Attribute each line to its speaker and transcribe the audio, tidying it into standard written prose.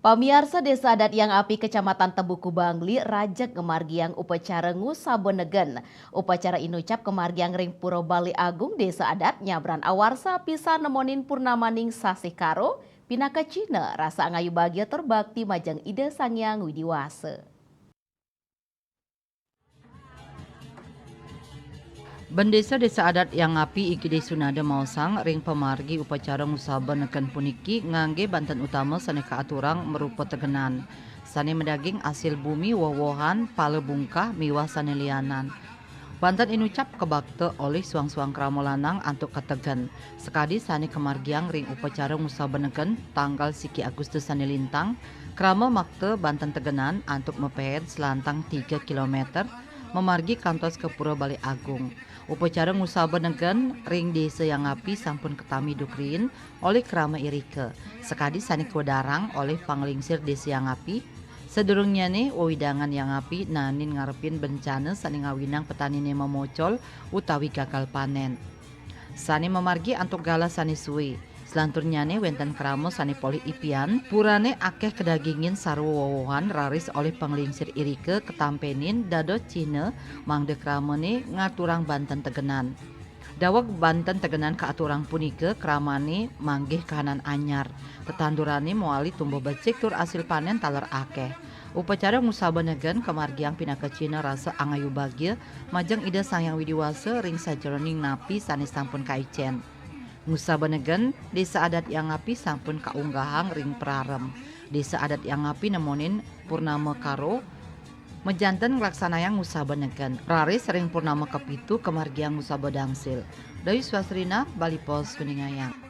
Speaker 1: Pamiarsa Desa Adat Yang Api Kecamatan Tebuku Bangli rajak kemargiang upacara ngusabenegen. Upacara inucap kemargiang ring Puro Bali Agung Desa Adat nyabran awarsa bisa nemonin purnamaning sasih karo pinaka Cina rasa ngayu bahagia terbakti majang ide sangyang widiwase.
Speaker 2: Bendesa Desa Adat Yang Api Igede Sunada Mausang ring pemargi upacara ngusabenegen puniki ngangge banten utama saneka aturang merupa tegenan. Sane medaging asil bumi wowohan palebungkah miwah sane lianan. Banten inucap kebakte oleh suang-suang kramo lanang antuk ketegen. Sekadi sane kemargiang ring upacara ngusabenegen tanggal siki Agustus sane lintang. Kramo makte Banten tegenan antuk mepehet selantang 3 kilometer memargi kantos ke Pura Bali Agung. Upacara ngusabenegen ring desa yang api sampun ketami dukrin oleh krama irike. Sekadi sani kodarang oleh panglingsir desa yang api. Sedurungnya nih wewidangan yang api nanin ngarepin bencana sani ngawinang petani memocol utawi gagal panen. Sani memargi antuk gala sani suwe. Selanturnya nih wenten kramo sani poli ipian purane akeh kedagingin sarwo wowohan raris oleh penglingsir irike ketampenin dado Cina mangde kramo nih ngaturang Banten tegenan. Dawak Banten tegenan ke aturang punike kramane manggih kahanan anyar. Tetandurane muali tumbuh becik tur asil panen taler akeh. Upacara ngusabenegen kemargiang pinaka Cina rasa angayu bahagia majeng ida sangyang widiwase ring sajeroning napi sanes sampun kaicen. Ngusabenegen desa adat yang api sampun kaunggahang ring prarem. Desa adat yang api nemonin purnama karo mejanten nglaksanayang ngusabenegen. Raris ring purnama kepitu kemargiang ngusabedangsil. Dewi Swasrina Bali Pos Kuningayang.